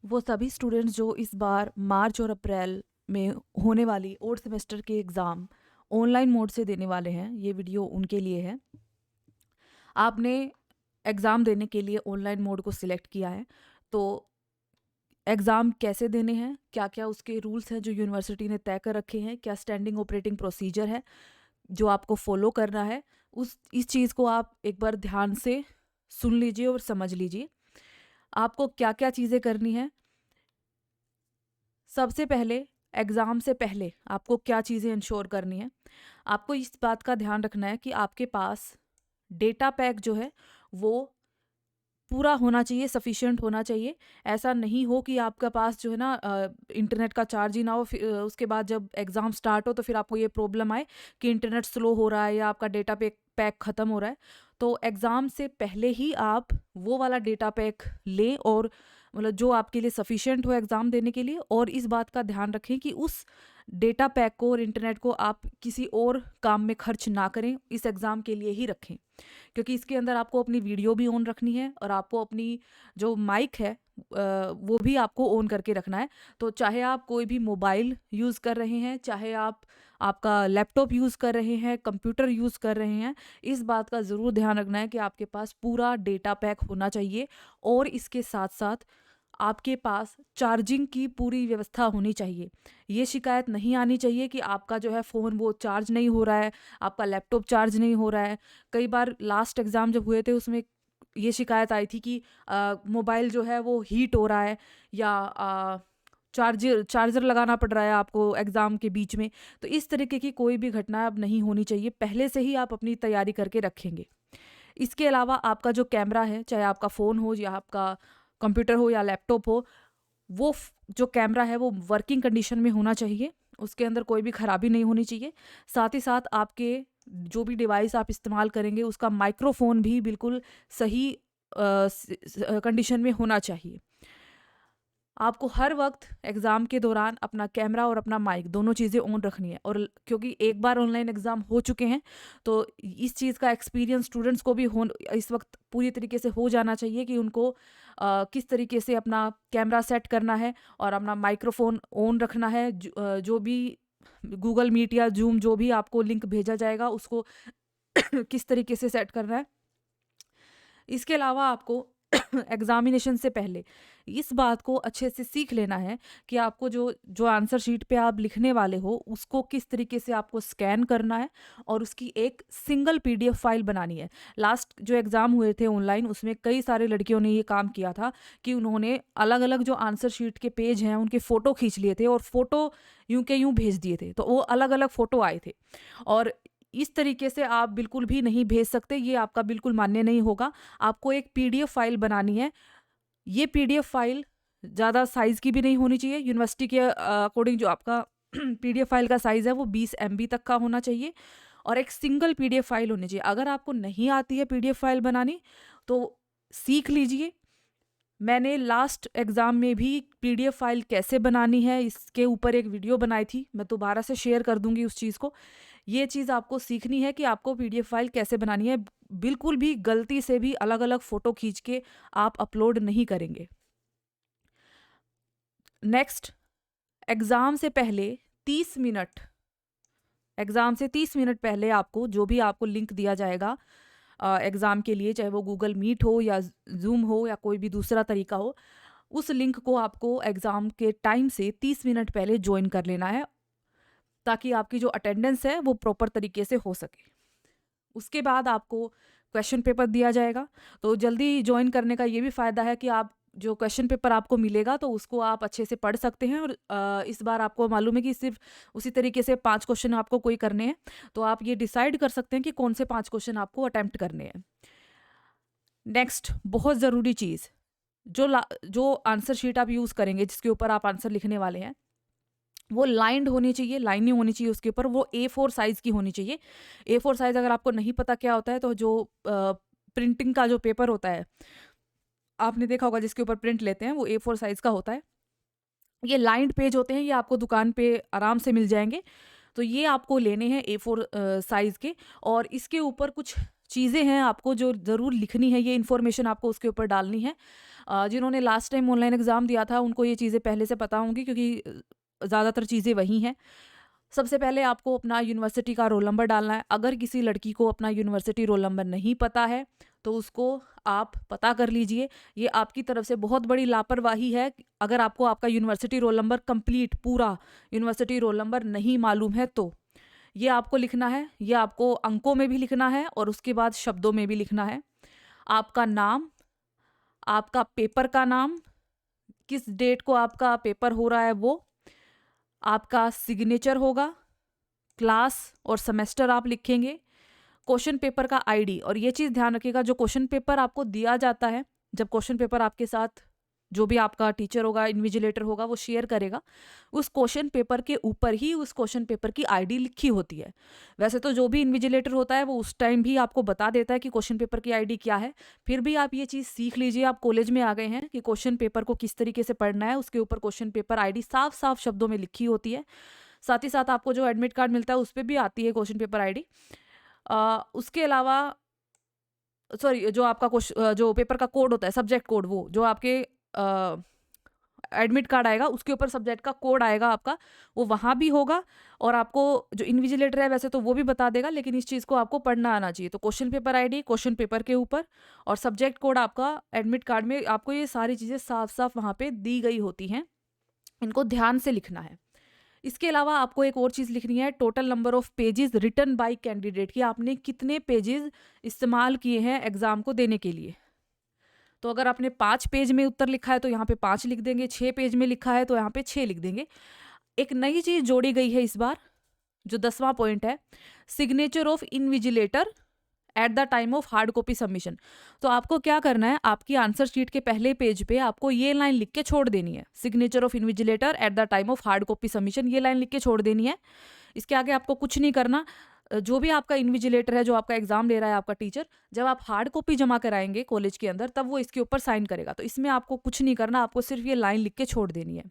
वो सभी स्टूडेंट्स जो इस बार मार्च और अप्रैल में होने वाली 4th सेमेस्टर के एग्ज़ाम ऑनलाइन मोड से देने वाले हैं, ये वीडियो उनके लिए है। आपने एग्ज़ाम देने के लिए ऑनलाइन मोड को सिलेक्ट किया है, तो एग्ज़ाम कैसे देने हैं, क्या-क्या उसके रूल्स हैं जो यूनिवर्सिटी ने तय कर रखे हैं, क्या स्टैंडिंग ऑपरेटिंग प्रोसीजर है जो आपको फ़ॉलो करना है, उस इस चीज़ को आप एक बार ध्यान से सुन लीजिए और समझ लीजिए। आपको क्या-क्या चीज़ें करनी हैं। सबसे पहले एग्ज़ाम से पहले आपको क्या चीज़ें इंश्योर करनी है। आपको इस बात का ध्यान रखना है कि आपके पास डेटा पैक जो है वो पूरा होना चाहिए, सफिशिएंट होना चाहिए। ऐसा नहीं हो कि आपके पास जो है ना इंटरनेट का चार्ज ही ना हो, उसके बाद जब एग्ज़ाम स्टार्ट हो तो फिर आपको ये प्रॉब्लम आए कि इंटरनेट स्लो हो रहा है या आपका डेटा पैक पैक ख़त्म हो रहा है। तो एग्ज़ाम से पहले ही आप वो वाला डेटा पैक लें और मतलब जो आपके लिए सफिशिएंट हो एग्ज़ाम देने के लिए, और इस बात का ध्यान रखें कि उस डेटा पैक को और इंटरनेट को आप किसी और काम में खर्च ना करें, इस एग्ज़ाम के लिए ही रखें। क्योंकि इसके अंदर आपको अपनी वीडियो भी ऑन रखनी है और आपको अपनी जो माइक है वो भी आपको ऑन करके रखना है। तो चाहे आप कोई भी मोबाइल यूज़ कर रहे हैं, चाहे आप आपका लैपटॉप यूज़ कर रहे हैं, कंप्यूटर यूज़ कर रहे हैं, इस बात का ज़रूर ध्यान रखना है कि आपके पास पूरा डेटा पैक होना चाहिए और इसके साथ-साथ आपके पास चार्जिंग की पूरी व्यवस्था होनी चाहिए। ये शिकायत नहीं आनी चाहिए कि आपका जो है फ़ोन वो चार्ज नहीं हो रहा है, आपका लैपटॉप चार्ज नहीं हो रहा है। कई बार लास्ट एग्ज़ाम जब हुए थे उसमें ये शिकायत आई थी कि मोबाइल जो है वो हीट हो रहा है या चार्जर चार्जर लगाना पड़ रहा है आपको एग्ज़ाम के बीच में। तो इस तरीके की कोई भी घटना अब नहीं होनी चाहिए, पहले से ही आप अपनी तैयारी करके रखेंगे। इसके अलावा आपका जो कैमरा है, चाहे आपका फ़ोन हो या आपका कंप्यूटर हो या लैपटॉप हो, वो जो कैमरा है वो वर्किंग कंडीशन में होना चाहिए, उसके अंदर कोई भी खराबी नहीं होनी चाहिए। साथ ही साथ आपके जो भी डिवाइस आप इस्तेमाल करेंगे उसका माइक्रोफ़ोन भी बिल्कुल सही कंडीशन में होना चाहिए। आपको हर वक्त एग्ज़ाम के दौरान अपना कैमरा और अपना माइक दोनों चीज़ें ऑन रखनी है, और क्योंकि एक बार ऑनलाइन एग्ज़ाम हो चुके हैं तो इस चीज़ का एक्सपीरियंस स्टूडेंट्स को भी हो इस वक्त पूरी तरीके से हो जाना चाहिए कि उनको किस तरीके से अपना कैमरा सेट करना है और अपना माइक्रोफोन ऑन रखना है। जो भी गूगल मीट या जूम जो भी आपको लिंक भेजा जाएगा उसको किस तरीके से सेट करना है। इसके अलावा आपको एग्ज़ामिनेशन से पहले इस बात को अच्छे से सीख लेना है कि आपको जो जो आंसर शीट पे आप लिखने वाले हो उसको किस तरीके से आपको स्कैन करना है और उसकी एक सिंगल पीडीएफ फाइल बनानी है। लास्ट जो एग्ज़ाम हुए थे ऑनलाइन उसमें कई सारे लड़कियों ने ये काम किया था कि उन्होंने अलग-अलग जो आंसर शीट के पेज हैं उनके फ़ोटो खींच लिए थे और फ़ोटो यूँ के यूँ भेज दिए थे। तो वो अलग-अलग फ़ोटो आए थे और इस तरीके से आप बिल्कुल भी नहीं भेज सकते, ये आपका बिल्कुल मान्य नहीं होगा। आपको एक पीडीएफ फाइल बनानी है। ये पीडीएफ फाइल ज़्यादा साइज़ की भी नहीं होनी चाहिए। यूनिवर्सिटी के अकॉर्डिंग जो आपका पीडीएफ फाइल का साइज़ है वो 20 एमबी तक का होना चाहिए और एक सिंगल पीडीएफ फाइल होनी चाहिए। अगर आपको नहीं आती है पीडीएफ फाइल बनानी तो सीख लीजिए। मैंने लास्ट एग्ज़ाम में भी पीडीएफ फाइल कैसे बनानी है इसके ऊपर एक वीडियो बनाई थी। मैं दोबारा से शेयर कर दूँगी उस चीज़ को। ये चीज़ आपको सीखनी है कि आपको पीडीएफ फाइल कैसे बनानी है। बिल्कुल भी गलती से भी अलग-अलग फ़ोटो खींच के आप अपलोड नहीं करेंगे। नेक्स्ट, एग्ज़ाम से पहले 30 मिनट एग्ज़ाम से 30 मिनट पहले आपको जो भी आपको लिंक दिया जाएगा एग्ज़ाम के लिए, चाहे वो गूगल मीट हो या ज़ूम हो या कोई भी दूसरा तरीका हो, उस लिंक को आपको एग्ज़ाम के टाइम से 30 मिनट पहले जॉइन कर लेना है, ताकि आपकी जो अटेंडेंस है वो प्रॉपर तरीके से हो सके। उसके बाद आपको क्वेश्चन पेपर दिया जाएगा। तो जल्दी जॉइन करने का ये भी फ़ायदा है कि आप जो क्वेश्चन पेपर आपको मिलेगा तो उसको आप अच्छे से पढ़ सकते हैं, और इस बार आपको मालूम है कि सिर्फ उसी तरीके से 5 क्वेश्चन आपको कोई करने हैं। तो आप ये डिसाइड कर सकते हैं कि कौन से 5 क्वेश्चन आपको अटेम्प्ट करने हैं। नेक्स्ट, बहुत ज़रूरी चीज़, जो आंसर शीट आप यूज़ करेंगे जिसके ऊपर आप आंसर लिखने वाले हैं वो लाइन्ड होनी चाहिए, लाइनिंग होनी चाहिए उसके ऊपर, वो A4 साइज़ की होनी चाहिए। A4 साइज़ अगर आपको नहीं पता क्या होता है तो जो प्रिंटिंग का जो पेपर होता है, आपने देखा होगा जिसके ऊपर प्रिंट लेते हैं वो A4 साइज़ का होता है। ये लाइन्ड पेज होते हैं, ये आपको दुकान पे आराम से मिल जाएँगे। तो ये आपको लेने हैं A4 साइज़ के, और इसके ऊपर कुछ चीज़ें हैं आपको जो ज़रूर लिखनी है, ये इन्फॉर्मेशन आपको उसके ऊपर डालनी है। जिन्होंने लास्ट टाइम ऑनलाइन एग्ज़ाम दिया था उनको ये चीज़ें पहले से पता होंगी, क्योंकि ज़्यादातर चीज़ें वही हैं। सबसे पहले आपको अपना यूनिवर्सिटी का रोल नंबर डालना है। अगर किसी लड़की को अपना यूनिवर्सिटी रोल नंबर नहीं पता है तो उसको आप पता कर लीजिए। ये आपकी तरफ से बहुत बड़ी लापरवाही है अगर आपको आपका यूनिवर्सिटी रोल नंबर कंप्लीट पूरा यूनिवर्सिटी रोल नंबर नहीं मालूम है तो। ये आपको लिखना है, ये आपको अंकों में भी लिखना है और उसके बाद शब्दों में भी लिखना है। आपका नाम, आपका पेपर का नाम, किस डेट को आपका पेपर हो रहा है वो, आपका सिग्नेचर होगा, क्लास और सेमेस्टर आप लिखेंगे, क्वेश्चन पेपर का आईडी। और ये चीज़ ध्यान रखिएगा, जो क्वेश्चन पेपर आपको दिया जाता है, जब क्वेश्चन पेपर आपके साथ जो भी आपका टीचर होगा, इन्विजिलेटर होगा, वो शेयर करेगा, उस क्वेश्चन पेपर के ऊपर ही उस क्वेश्चन पेपर की आईडी लिखी होती है। वैसे तो जो भी इन्विजिलेटर होता है वो उस टाइम भी आपको बता देता है कि क्वेश्चन पेपर की आईडी क्या है। फिर भी आप ये चीज़ सीख लीजिए, आप कॉलेज में आ गए हैं, कि क्वेश्चन पेपर को किस तरीके से पढ़ना है। उसके ऊपर क्वेश्चन पेपर आईडी साफ साफ शब्दों में लिखी होती है। साथ ही साथ आपको जो एडमिट कार्ड मिलता है उस पर भी आती है क्वेश्चन पेपर आईडी। उसके अलावा सॉरी, जो आपका जो पेपर का कोड होता है, सब्जेक्ट कोड, वो जो आपके एडमिट कार्ड आएगा उसके ऊपर सब्जेक्ट का कोड आएगा आपका, वो वहाँ भी होगा। और आपको जो इन्विजिलेटर है वैसे तो वो भी बता देगा, लेकिन इस चीज़ को आपको पढ़ना आना चाहिए। तो question paper ID, question paper के ऊपर और सब्जेक्ट कोड आपका एडमिट कार्ड में, आपको ये सारी चीज़ें साफ साफ वहाँ पे दी गई होती हैं। इनको ध्यान से लिखना है। इसके अलावा आपको एक और चीज़ लिखनी है, total number of pages written by candidate, कि आपने कितने पेजेस इस्तेमाल किए हैं एग्ज़ाम को देने के लिए। तो अगर आपने 5 पेज में उत्तर लिखा है तो यहाँ पे 5 लिख देंगे, 6 पेज में लिखा है तो यहाँ पे 6 लिख देंगे। एक नई चीज़ जोड़ी गई है इस बार, जो 10वां पॉइंट है, signature of invigilator at the time of hard copy submission. तो आपको क्या करना है, आपकी आंसर शीट के पहले पेज पे आपको ये लाइन लिख के छोड़ देनी है, signature of invigilator at the time of hard copy submission, ये लाइन लिख के छोड़ देनी है। इसके आगे आपको कुछ नहीं करना। जो भी आपका इन्विजिलेटर है, जो आपका एग्जाम ले रहा है, आपका टीचर, जब आप हार्ड कॉपी जमा कराएंगे कॉलेज के अंदर, तब वो इसके ऊपर साइन करेगा। तो इसमें आपको कुछ नहीं करना, आपको सिर्फ ये लाइन लिख के छोड़ देनी है।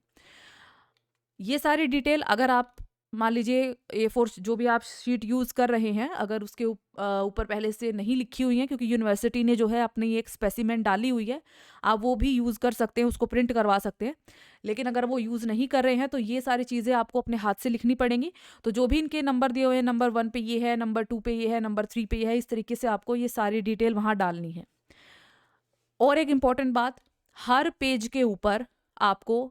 ये सारी डिटेल अगर आप मान लीजिए A4 जो भी आप शीट यूज़ कर रहे हैं, अगर उसके ऊपर पहले से नहीं लिखी हुई हैं, क्योंकि यूनिवर्सिटी ने जो है अपनी एक स्पेसिमेन डाली हुई है, आप वो भी यूज़ कर सकते हैं, उसको प्रिंट करवा सकते हैं। लेकिन अगर वो यूज़ नहीं कर रहे हैं तो ये सारी चीज़ें आपको अपने हाथ से लिखनी पड़ेंगी। तो जो भी इनके नंबर दिए हुए हैं, नंबर 1 पे ये है, नंबर 2 पे ये है, नंबर 3 पे ये है, इस तरीके से आपको ये सारी डिटेल वहाँ डालनी है। और एक इम्पॉर्टेंट बात, हर पेज के ऊपर आपको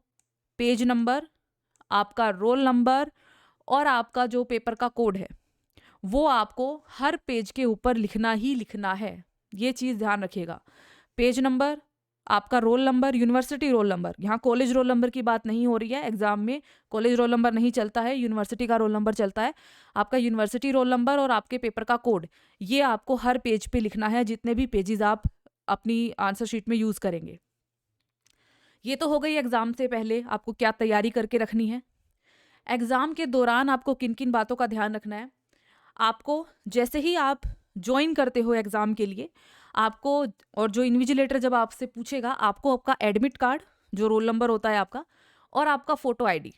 पेज नंबर, आपका रोल नंबर और आपका जो पेपर का कोड है वो आपको हर पेज के ऊपर लिखना ही लिखना है। ये चीज़ ध्यान रखिएगा। पेज नंबर, आपका roll number, university roll number, यहाँ कॉलेज रोल नंबर की बात नहीं हो रही है, एग्जाम में कॉलेज रोल नंबर नहीं चलता है, यूनिवर्सिटी का रोल नंबर चलता है। आपका यूनिवर्सिटी रोल नंबर और आपके पेपर का कोड, ये आपको हर पेज पे लिखना है, जितने भी पेजेस आप अपनी आंसर शीट में यूज़ करेंगे। ये तो हो गई एग्ज़ाम से पहले आपको क्या तैयारी करके रखनी है। एग्ज़ाम के दौरान आपको किन किन बातों का ध्यान रखना है। आपको जैसे ही आप ज्वाइन करते हो एग्ज़ाम के लिए, आपको, और जो इन्विजिलेटर जब आपसे पूछेगा, आपको आपका एडमिट कार्ड, जो रोल नंबर होता है आपका, और आपका फ़ोटो आईडी,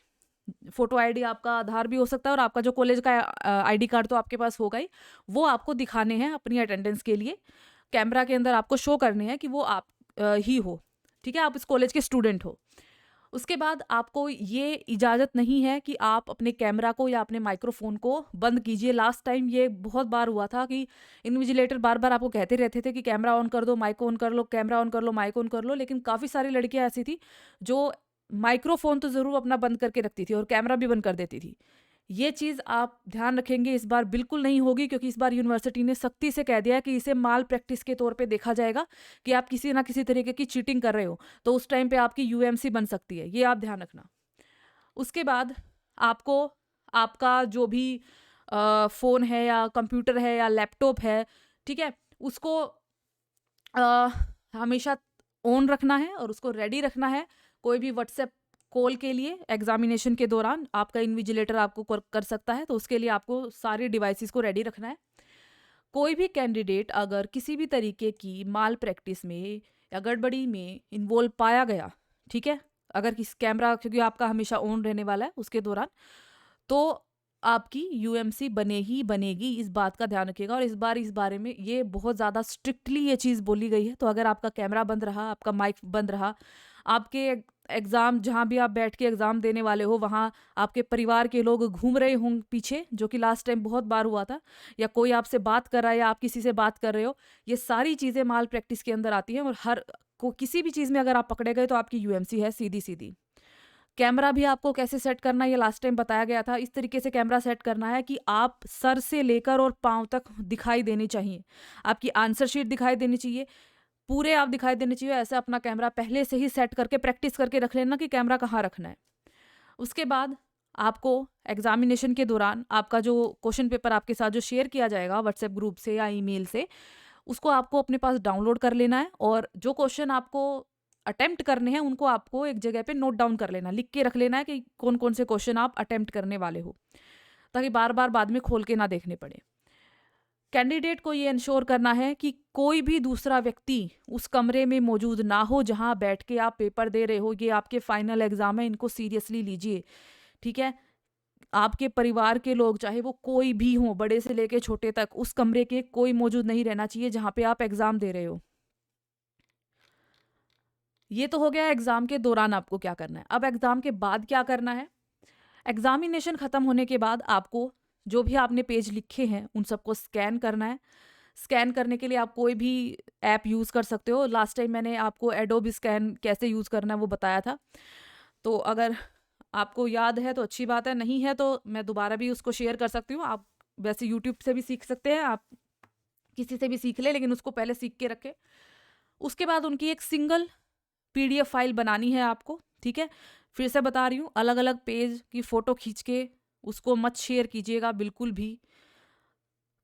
फ़ोटो आईडी आपका आधार भी हो सकता है, और आपका जो कॉलेज का आईडी कार्ड तो आपके पास होगा ही, वो आपको दिखाने हैं अपनी अटेंडेंस के लिए। कैमरा के अंदर आपको शो करने हैं कि वो आप ही हो, ठीक है, आप इस कॉलेज के स्टूडेंट हो। उसके बाद आपको ये इजाज़त नहीं है कि आप अपने कैमरा को या अपने माइक्रोफोन को बंद कीजिए। लास्ट टाइम ये बहुत बार हुआ था कि इन्विजिलेटर बार बार आपको कहते रहते थे कि कैमरा ऑन कर दो, माइक ऑन कर लो, कैमरा ऑन कर लो, माइक ऑन कर लो, लेकिन काफ़ी सारी लड़कियां ऐसी थी जो माइक्रोफोन तो ज़रूर अपना बंद करके रखती थी और कैमरा भी बंद कर देती थी। ये चीज़ आप ध्यान रखेंगे, इस बार बिल्कुल नहीं होगी, क्योंकि इस बार यूनिवर्सिटी ने सख्ती से कह दिया है कि इसे माल प्रैक्टिस के तौर पे देखा जाएगा कि आप किसी ना किसी तरीके की चीटिंग कर रहे हो, तो उस टाइम पे आपकी यूएमसी बन सकती है, ये आप ध्यान रखना। उसके बाद आपको आपका जो भी फ़ोन है या कंप्यूटर है या लैपटॉप है, ठीक है, उसको हमेशा ऑन रखना है और उसको रेडी रखना है। कोई भी व्हाट्सएप कॉल के लिए एग्जामिनेशन के दौरान आपका इन्विजिलेटर आपको कर सकता है, तो उसके लिए आपको सारी डिवाइसेस को रेडी रखना है। कोई भी कैंडिडेट अगर किसी भी तरीके की माल प्रैक्टिस में या गड़बड़ी में इन्वॉल्व पाया गया, ठीक है, अगर किस कैमरा, क्योंकि आपका हमेशा ऑन रहने वाला है उसके दौरान, तो आपकी यूएमसी बने ही बनेगी, इस बात का ध्यान रखिएगा। और इस बारे में ये बहुत ज़्यादा स्ट्रिक्टली ये चीज़ बोली गई है। तो अगर आपका कैमरा बंद रहा, आपका माइक बंद रहा, आपके एग्ज़ाम जहाँ भी आप बैठ के एग्ज़ाम देने वाले हो वहाँ आपके परिवार के लोग घूम रहे हों पीछे, जो कि लास्ट टाइम बहुत बार हुआ था, या कोई आपसे बात कर रहा है या आप किसी से बात कर रहे हो, ये सारी चीज़ें माल प्रैक्टिस के अंदर आती हैं। और किसी भी चीज़ में अगर आप पकड़े गए तो आपकी यूएमसी है सीधी सीधी। कैमरा भी आपको कैसे सेट करना है ये लास्ट टाइम बताया गया था। इस तरीके से कैमरा सेट करना है कि आप सर से लेकर और पाँव तक दिखाई देनी चाहिए, आपकी आंसर शीट दिखाई देनी चाहिए, पूरे आप दिखाई देने चाहिए। ऐसा अपना कैमरा पहले से ही सेट करके प्रैक्टिस करके रख लेना कि कैमरा कहाँ रखना है। उसके बाद आपको एग्जामिनेशन के दौरान आपका जो क्वेश्चन पेपर आपके साथ जो शेयर किया जाएगा व्हाट्सएप ग्रुप से या ईमेल से, उसको आपको अपने पास डाउनलोड कर लेना है। और जो क्वेश्चन आपको अटेम्प्ट करने हैं उनको आपको एक जगह पे नोट डाउन कर लेना, लिख के रख लेना है कि कौन कौन से क्वेश्चन आप अटेम्प्ट करने वाले हो, ताकि बार बार बाद में खोल के ना देखने पड़े। कैंडिडेट को ये इंश्योर करना है कि कोई भी दूसरा व्यक्ति उस कमरे में मौजूद ना हो जहां बैठ के आप पेपर दे रहे हो। ये आपके फाइनल एग्जाम है, इनको सीरियसली लीजिए, ठीक है। आपके परिवार के लोग, चाहे वो कोई भी हो, बड़े से लेके छोटे तक, उस कमरे के कोई मौजूद नहीं रहना चाहिए जहां पे आप एग्जाम दे रहे हो। ये तो हो गया एग्जाम के दौरान आपको क्या करना है। अब एग्जाम के बाद क्या करना है। एग्जामिनेशन खत्म होने के बाद आपको जो भी आपने पेज लिखे हैं उन सबको स्कैन करना है। स्कैन करने के लिए आप कोई भी ऐप यूज़ कर सकते हो। लास्ट टाइम मैंने आपको एडोब स्कैन कैसे यूज़ करना है वो बताया था, तो अगर आपको याद है तो अच्छी बात है, नहीं है तो मैं दोबारा भी उसको शेयर कर सकती हूँ। आप वैसे यूट्यूब से भी सीख सकते हैं, आप किसी से भी सीख ले, लेकिन उसको पहले सीख के रखें। उसके बाद उनकी एक सिंगल पीडीएफ फाइल बनानी है आपको, ठीक है। फिर से बता रही हूँ, अलग अलग पेज की फ़ोटो खींच के उसको मत शेयर कीजिएगा बिल्कुल भी।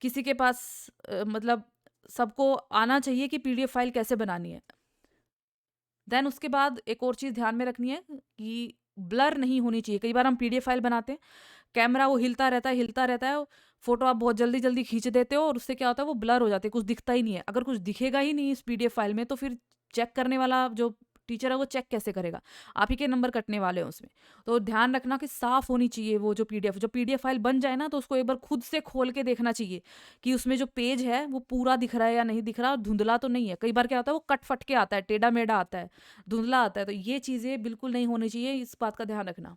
किसी के पास मतलब सबको आना चाहिए कि पीडीएफ फाइल कैसे बनानी है। देन उसके बाद एक और चीज़ ध्यान में रखनी है कि ब्लर नहीं होनी चाहिए। कई बार हम पीडीएफ फाइल बनाते हैं, कैमरा वो हिलता रहता है, फोटो आप बहुत जल्दी जल्दी खींच देते हो और उससे क्या होता है वो ब्लर हो जाती है, कुछ दिखता ही नहीं है। अगर कुछ दिखेगा ही नहीं इस पीडीएफ फाइल में तो फिर चेक करने वाला जो टीचर है वो चेक कैसे करेगा, आप ही के नंबर कटने वाले हैं उसमें। तो ध्यान रखना कि साफ होनी चाहिए वो जो पीडीएफ फाइल बन जाए ना, तो उसको एक बार खुद से खोल के देखना चाहिए कि उसमें जो पेज है वो पूरा दिख रहा है या नहीं दिख रहा, धुंधला तो नहीं है। कई बार क्या होता है वो कट फट के आता है, टेढ़ा मेढ़ा आता है, धुंधला आता है, तो ये चीज़ें बिल्कुल नहीं होनी चाहिए, इस बात का ध्यान रखना।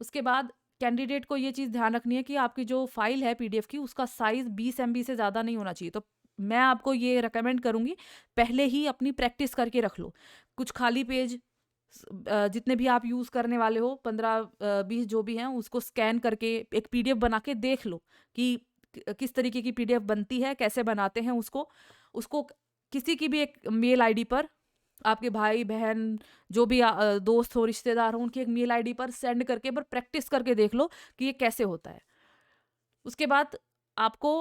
उसके बाद कैंडिडेट को ये चीज़ ध्यान रखनी है कि आपकी जो फाइल है पीडीएफ की, उसका साइज़ 20 MB से ज़्यादा नहीं होना चाहिए। तो मैं आपको ये रेकमेंड करूँगी, पहले ही अपनी प्रैक्टिस करके रख लो। कुछ खाली पेज जितने भी आप यूज़ करने वाले हो 15-20 जो भी हैं, उसको स्कैन करके एक पीडीएफ बना के देख लो कि किस तरीके की पीडीएफ बनती है, कैसे बनाते हैं उसको। उसको किसी की भी एक मेल आईडी पर, आपके भाई बहन जो भी दोस्त हो, रिश्तेदार हो, उनकी एक मेल आईडी पर सेंड करके एक बार प्रैक्टिस करके देख लो कि ये कैसे होता है। उसके बाद आपको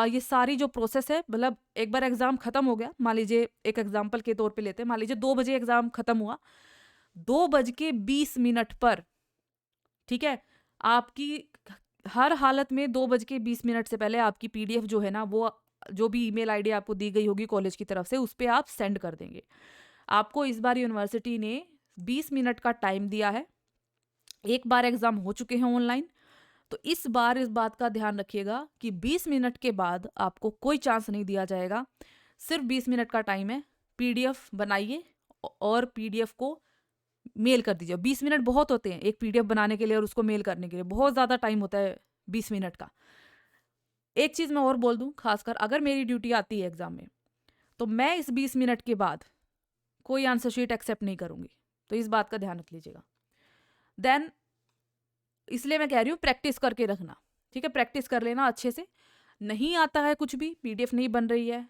ये सारी जो प्रोसेस है, मतलब एक बार एग्ज़ाम ख़त्म हो गया, मान लीजिए एक एग्जांपल के तौर पे लेते हैं, मान लीजिए 2 बजे एग्ज़ाम ख़त्म हुआ, 2:20 पर, ठीक है, आपकी हर हालत में 2:20 से पहले आपकी पीडीएफ जो है ना, वो जो भी ईमेल आईडी आपको दी गई होगी कॉलेज की तरफ से, उस पे आप सेंड कर देंगे। आपको इस बार यूनिवर्सिटी ने 20 मिनट का टाइम दिया है। एक बार एग्ज़ाम हो चुके हैं ऑनलाइन, तो इस बार इस बात का ध्यान रखिएगा कि 20 मिनट के बाद आपको कोई चांस नहीं दिया जाएगा। सिर्फ 20 मिनट का टाइम है, पीडीएफ बनाइए और पीडीएफ को मेल कर दीजिए। 20 मिनट बहुत होते हैं एक पीडीएफ बनाने के लिए और उसको मेल करने के लिए, बहुत ज़्यादा टाइम होता है 20 मिनट का। एक चीज़ मैं और बोल दूँ, खासकर अगर मेरी ड्यूटी आती है एग्ज़ाम में, तो मैं इस 20 मिनट के बाद कोई आंसर शीट एक्सेप्ट नहीं करूँगी, तो इस बात का ध्यान रख लीजिएगा। देन इसलिए मैं कह रही हूँ प्रैक्टिस करके रखना, ठीक है, प्रैक्टिस कर लेना अच्छे से। नहीं आता है कुछ भी, पीडीएफ नहीं बन रही है,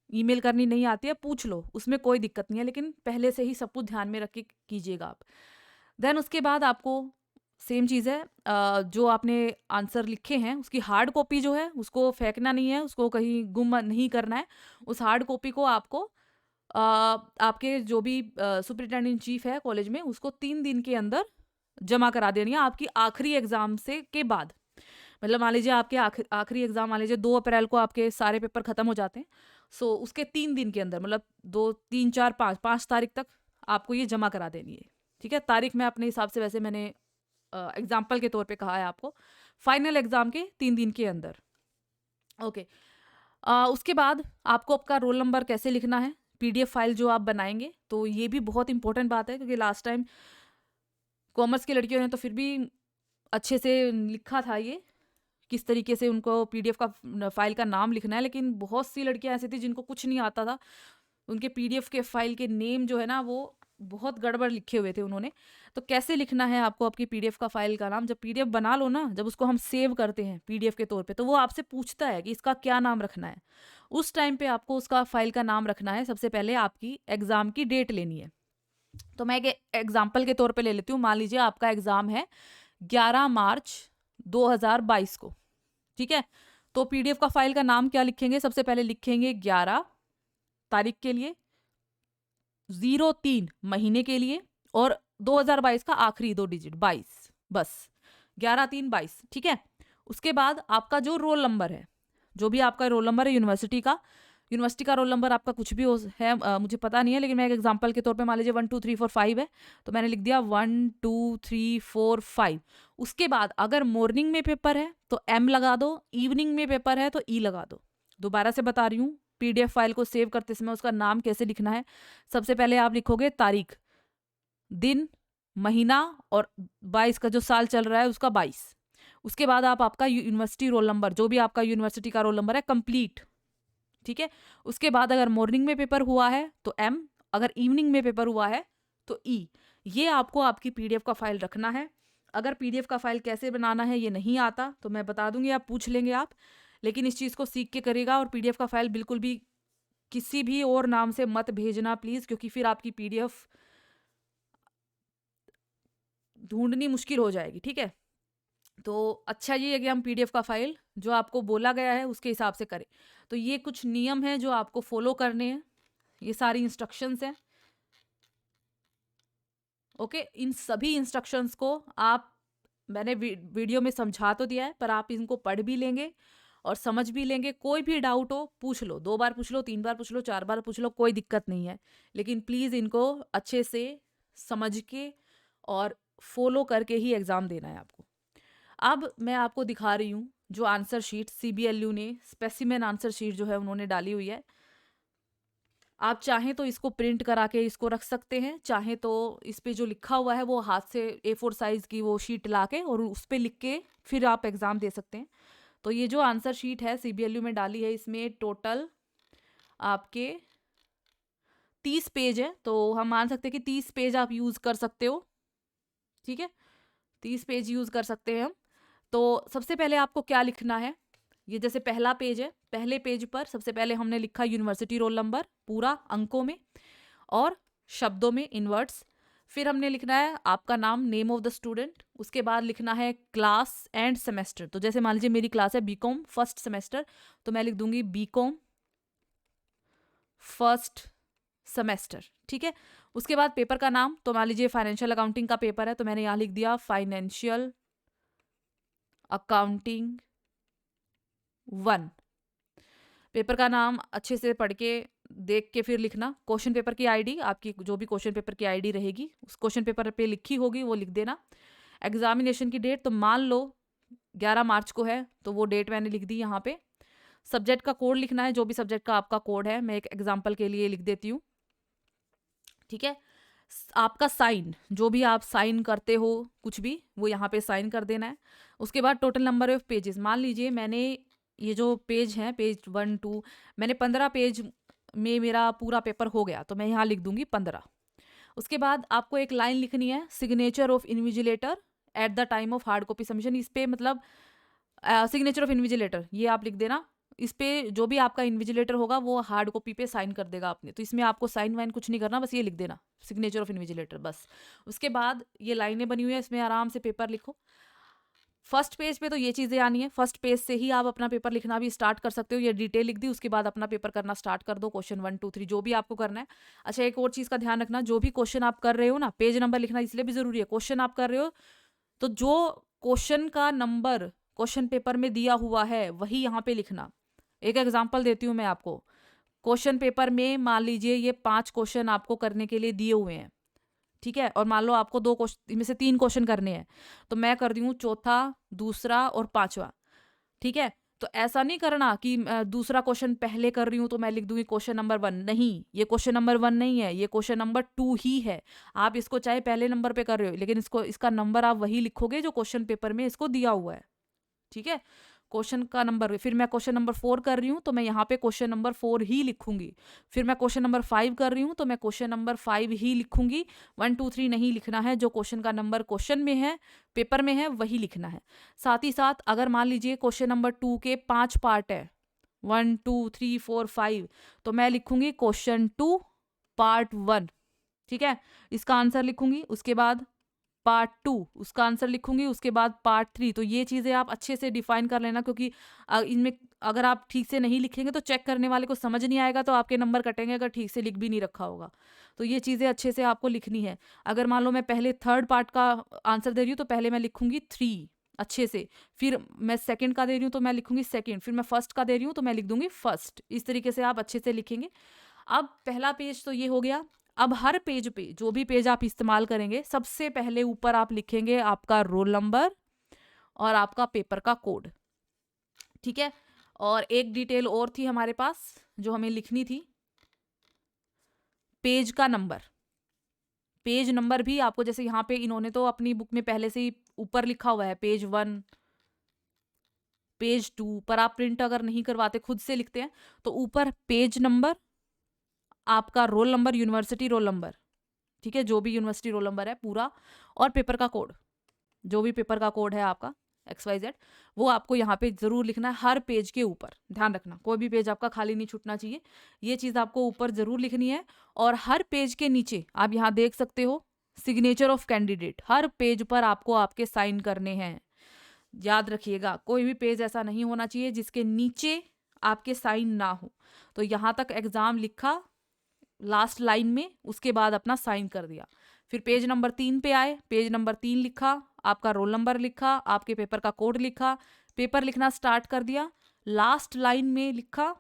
ईमेल करनी नहीं आती है, पूछ लो, उसमें कोई दिक्कत नहीं है, लेकिन पहले से ही सब कुछ ध्यान में रख के कीजिएगा आप। देन उसके बाद आपको सेम चीज़ है, जो आपने आंसर लिखे हैं उसकी हार्ड कॉपी जो है उसको फेंकना नहीं है, उसको कहीं गुम नहीं करना है। उस हार्ड कॉपी को आपको आपके जो भी सुपरिटेंडेंट इन चीफ है कॉलेज में, उसको 3 दिन के अंदर जमा करा देनी है, आपकी आखिरी एग्जाम से के बाद। मतलब मान लीजिए आपके आखिरी एग्जाम, मान लीजिए 2 अप्रैल को आपके सारे पेपर खत्म हो जाते हैं, सो उसके 3 दिन के अंदर, मतलब 2, 3, 4, 5 तारीख तक आपको ये जमा करा देनी है, ठीक है। तारीख मैं अपने हिसाब से, वैसे मैंने एग्जाम्पल के तौर पे कहा है आपको, फाइनल एग्जाम के 3 दिन के अंदर। ओके। उसके बाद आपको आपका रोल नंबर कैसे लिखना है, पीडीएफ फाइल जो आप बनाएंगे, तो ये भी बहुत इंपॉर्टेंट बात है, क्योंकि लास्ट टाइम कॉमर्स की लड़कियों ने तो फिर भी अच्छे से लिखा था ये किस तरीके से उनको पीडीएफ का फाइल का नाम लिखना है, लेकिन बहुत सी लड़कियां ऐसी थी जिनको कुछ नहीं आता था, उनके पीडीएफ के फाइल के नेम जो है ना वो बहुत गड़बड़ लिखे हुए थे उन्होंने। तो कैसे लिखना है आपको आपकी पीडीएफ का फाइल का नाम, जब पीडीएफ बना लो ना, जब उसको हम सेव करते हैं पीडीएफ के तौर पे, तो वो आपसे पूछता है कि इसका क्या नाम रखना है। उस टाइम पे आपको उसका फाइल का नाम रखना है, सबसे पहले आपकी एग्जाम की डेट लेनी है। तो मैं एक एग्जाम्पल के तौर पे ले लेती हूँ। मान लीजिए आपका एग्जाम है 11 मार्च 2022 को, ठीक है। तो पीडीएफ का फाइल का नाम क्या लिखेंगे, सबसे पहले लिखेंगे 11 तारीख के लिए, 03 महीने के लिए, और 2022 का आखिरी 2 डिजिट 22, बस 11/3/22, ठीक है। उसके बाद आपका जो रोल नंबर है, जो भी आपका रोल नंबर है यूनिवर्सिटी का रोल नंबर आपका कुछ भी है, मुझे पता नहीं है, लेकिन मैं एक एग्जांपल के तौर पे मान लीजिए 1 2 3 4 5 है, तो मैंने लिख दिया 1 2 3 4 5। उसके बाद अगर मॉर्निंग में पेपर है तो M लगा दो, इवनिंग में पेपर है तो E लगा दो। दोबारा से बता रही हूँ, पीडीएफ फाइल को सेव करते समय उसका नाम कैसे लिखना है। सबसे पहले आप लिखोगे तारीख, दिन, महीना, और 22 का जो साल चल रहा है उसका 22। उसके बाद आप आपका यूनिवर्सिटी रोल नंबर, जो भी आपका यूनिवर्सिटी का रोल नंबर है, कंप्लीट, ठीक है। उसके बाद अगर मॉर्निंग में पेपर हुआ है तो M, अगर इवनिंग में पेपर हुआ है तो E। ये आपको आपकी पीडीएफ का फाइल रखना है। अगर पीडीएफ का फाइल कैसे बनाना है ये नहीं आता तो मैं बता दूंगी, आप पूछ लेंगे आप, लेकिन इस चीज़ को सीख के करेगा। और पीडीएफ का फाइल बिल्कुल भी किसी भी और नाम से मत भेजना प्लीज़, क्योंकि फिर आपकी पीडीएफ ढूंढनी मुश्किल हो जाएगी, ठीक है। तो अच्छा ये है कि हम पीडीएफ का फाइल जो आपको बोला गया है उसके हिसाब से करें। तो ये कुछ नियम है जो आपको फॉलो करने हैं, ये सारी इंस्ट्रक्शंस हैं। ओके, इन सभी इंस्ट्रक्शंस को मैंने वीडियो में समझा तो दिया है, पर आप इनको पढ़ भी लेंगे और समझ भी लेंगे। कोई भी डाउट हो पूछ लो, 2 बार पूछ लो, 3 बार पूछ लो, 4 बार पूछ लो, कोई दिक्कत नहीं है, लेकिन प्लीज़ इनको अच्छे से समझ के और फॉलो करके ही एग्ज़ाम देना है आपको। अब मैं आपको दिखा रही हूँ जो आंसर शीट CBLU ने स्पेसिमेन आंसर शीट जो है उन्होंने डाली हुई है। आप चाहें तो इसको प्रिंट करा के इसको रख सकते हैं, चाहें तो इस पे जो लिखा हुआ है वो हाथ से A4 साइज की वो शीट ला के और उस पे लिख के फिर आप एग्ज़ाम दे सकते हैं। तो ये जो आंसर शीट है CBLU में डाली है, इसमें टोटल आपके 30 पेज है, तो हम मान सकते हैं कि 30 पेज आप यूज़ कर सकते हो, ठीक है। 30 पेज यूज़ कर सकते हैं हम। तो सबसे पहले आपको क्या लिखना है, ये जैसे पहला पेज है, पहले पेज पर सबसे पहले हमने लिखा यूनिवर्सिटी रोल नंबर पूरा अंकों में और शब्दों में इनवर्ट्स। फिर हमने लिखना है आपका नाम, नेम ऑफ द स्टूडेंट। उसके बाद लिखना है क्लास एंड सेमेस्टर। तो जैसे मान लीजिए मेरी क्लास है बीकॉम फर्स्ट सेमेस्टर, तो मैं लिख दूंगी बीकॉम फर्स्ट सेमेस्टर, ठीक है। उसके बाद पेपर का नाम, तो मान लीजिए फाइनेंशियल अकाउंटिंग का पेपर है तो मैंने यहाँ लिख दिया फाइनेंशियल अकाउंटिंग 1। पेपर का नाम अच्छे से पढ़ के देख के फिर लिखना। क्वेश्चन पेपर की आईडी, आपकी जो भी क्वेश्चन पेपर की आईडी रहेगी उस क्वेश्चन पेपर पे लिखी होगी वो लिख देना। एग्जामिनेशन की डेट, तो मान लो 11 मार्च को है तो वो डेट मैंने लिख दी यहाँ पे। सब्जेक्ट का कोड लिखना है, जो भी सब्जेक्ट का आपका कोड है, मैं एक एग्जाम्पल के लिए लिख देती हूँ, ठीक है। आपका साइन, जो भी आप साइन करते हो कुछ भी, वो यहाँ पे साइन कर देना है। उसके बाद टोटल नंबर ऑफ पेजेस, मान लीजिए मैंने ये जो पेज है पेज 1 2, मैंने 15 पेज में मेरा पूरा पेपर हो गया तो मैं यहाँ लिख दूंगी 15। उसके बाद आपको एक लाइन लिखनी है, signature of invigilator at the time of hard copy submission. इस पे मतलब सिग्नेचर ऑफ इन्विजिलेटर ये आप लिख देना। इस पे जो भी आपका इन्विजिलेटर होगा वो हार्ड कॉपी पे साइन कर देगा अपने, तो इसमें आपको साइन वाइन कुछ नहीं करना, बस ये लिख देना सिग्नेचर ऑफ इन्विजिलेटर, बस। उसके बाद ये लाइनें बनी हुई है, इसमें आराम से पेपर लिखो। फर्स्ट पेज पे तो ये चीज़ें आनी है, फर्स्ट पेज से ही आप अपना पेपर लिखना भी स्टार्ट कर सकते हो। ये डिटेल लिख दी, उसके बाद अपना पेपर करना स्टार्ट कर दो, क्वेश्चन 1 2 3 जो भी आपको करना है। अच्छा, एक और चीज़ का ध्यान रखना, जो भी क्वेश्चन आप कर रहे हो ना, पेज नंबर लिखना इसलिए भी ज़रूरी है। क्वेश्चन आप कर रहे हो तो जो क्वेश्चन का नंबर क्वेश्चन पेपर में दिया हुआ है वही यहाँ पे लिखना। एक एग्जाम्पल देती हूँ मैं आपको। क्वेश्चन पेपर में मान लीजिए ये 5 क्वेश्चन आपको करने के लिए दिए हुए हैं, ठीक है, और मान लो आपको 2 क्वेश्चन में से 3 क्वेश्चन करने हैं, तो मैं कर रही हूँ चौथा, दूसरा और पांचवा। ठीक है, तो ऐसा नहीं करना कि दूसरा क्वेश्चन पहले कर रही हूँ तो मैं लिख दूंगी क्वेश्चन नंबर 1। नहीं, ये क्वेश्चन नंबर 1 नहीं है, ये क्वेश्चन नंबर 2 ही है। आप इसको चाहे पहले नंबर पे कर रहे हो, लेकिन इसका नंबर आप वही लिखोगे जो क्वेश्चन पेपर में इसको दिया हुआ है। ठीक है, क्वेश्चन का नंबर, फिर मैं क्वेश्चन नंबर 4 कर रही हूँ तो मैं यहाँ पे क्वेश्चन नंबर 4 ही लिखूंगी। फिर मैं क्वेश्चन नंबर 5 कर रही हूँ तो मैं क्वेश्चन नंबर 5 ही लिखूंगी। 1 2 3 नहीं लिखना है, जो क्वेश्चन का नंबर क्वेश्चन में है, पेपर में है, वही लिखना है। साथ ही साथ अगर मान लीजिए क्वेश्चन नंबर 2 के 5 पार्ट है, 1 2 3 4 5, तो मैं लिखूंगी क्वेश्चन 2 पार्ट 1। ठीक है, इसका आंसर लिखूंगी, उसके बाद पार्ट 2 उसका आंसर लिखूंगी, उसके बाद पार्ट 3। तो ये चीज़ें आप अच्छे से डिफाइन कर लेना, क्योंकि इनमें अगर आप ठीक से नहीं लिखेंगे तो चेक करने वाले को समझ नहीं आएगा, तो आपके नंबर कटेंगे अगर ठीक से लिख भी नहीं रखा होगा। तो ये चीज़ें अच्छे से आपको लिखनी है। अगर मान लो मैं पहले 3rd पार्ट का आंसर दे रही हूँ तो पहले मैं लिखूंगी 3 अच्छे से, फिर मैं 2nd का दे रही हूँ तो मैं लिखूंगी 2nd, फिर मैं 1st का दे रही हूँ तो मैं लिख दूंगी 1st। इस तरीके से आप अच्छे से लिखेंगे। अब पहला पेज तो ये हो गया। अब हर पेज पे, जो भी पेज आप इस्तेमाल करेंगे, सबसे पहले ऊपर आप लिखेंगे आपका रोल नंबर और आपका पेपर का कोड। ठीक है, और एक डिटेल और थी हमारे पास जो हमें लिखनी थी, पेज का नंबर। पेज नंबर भी आपको, जैसे यहाँ पे इन्होंने तो अपनी बुक में पहले से ही ऊपर लिखा हुआ है पेज 1 पेज 2, पर आप प्रिंट अगर नहीं करवाते खुद से लिखते हैं तो ऊपर पेज नंबर, आपका roll number, university roll number, ठीक है, जो भी यूनिवर्सिटी रोल नंबर है पूरा, और पेपर का कोड, जो भी पेपर का कोड है आपका XYZ, वो आपको यहाँ पे जरूर लिखना है हर पेज के ऊपर। ध्यान रखना कोई भी पेज आपका खाली नहीं छूटना चाहिए, ये चीज़ आपको ऊपर जरूर लिखनी है। और हर पेज के नीचे आप यहाँ देख सकते हो signature of candidate, her page पर आपको आपके साइन करने हैं। याद रखिएगा, कोई भी पेज ऐसा नहीं होना चाहिए जिसके नीचे आपके साइन ना हो। तो यहाँ तक एग्जाम लिखा लास्ट लाइन में, उसके बाद अपना साइन कर दिया। फिर पेज नंबर 3 पे आए, पेज नंबर 3 लिखा, आपका रोल नंबर लिखा, आपके पेपर का कोड लिखा, पेपर लिखना स्टार्ट कर दिया, लास्ट लाइन में लिखा,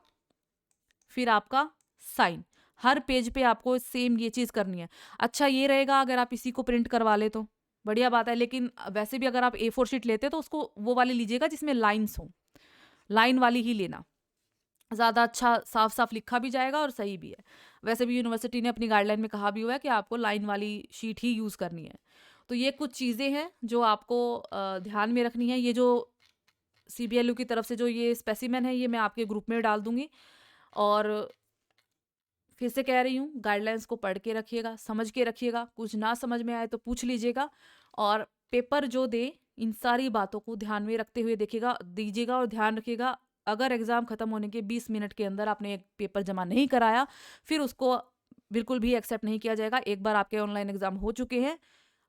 फिर आपका साइन। हर पेज पे आपको सेम ये चीज़ करनी है। अच्छा ये रहेगा अगर आप इसी को प्रिंट करवा ले तो बढ़िया बात है, लेकिन वैसे भी अगर आप A4 शीट लेते तो उसको वो वाली लीजिएगा जिसमें लाइन्स हो, लाइन वाली ही लेना, ज़्यादा अच्छा साफ साफ लिखा भी जाएगा और सही भी है। वैसे भी यूनिवर्सिटी ने अपनी गाइडलाइन में कहा भी हुआ है कि आपको लाइन वाली शीट ही यूज़ करनी है। तो ये कुछ चीज़ें हैं जो आपको ध्यान में रखनी है। ये जो CBLU की तरफ से जो ये स्पेसिमेन है, ये मैं आपके ग्रुप में डाल दूंगी। और फिर से कह रही हूँ, गाइडलाइंस को पढ़ के रखिएगा, समझ के रखिएगा, कुछ ना समझ में आए तो पूछ लीजिएगा। और पेपर जो दे, इन सारी बातों को ध्यान में रखते हुए दीजिएगा और ध्यान रखिएगा। अगर एग्ज़ाम ख़त्म होने के 20 मिनट के अंदर आपने एक पेपर जमा नहीं कराया, फिर उसको बिल्कुल भी एक्सेप्ट नहीं किया जाएगा। एक बार आपके ऑनलाइन एग्ज़ाम हो चुके हैं,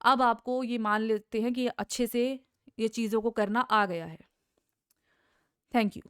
अब आपको ये मान लेते हैं कि अच्छे से ये चीज़ों को करना आ गया है। Thank you.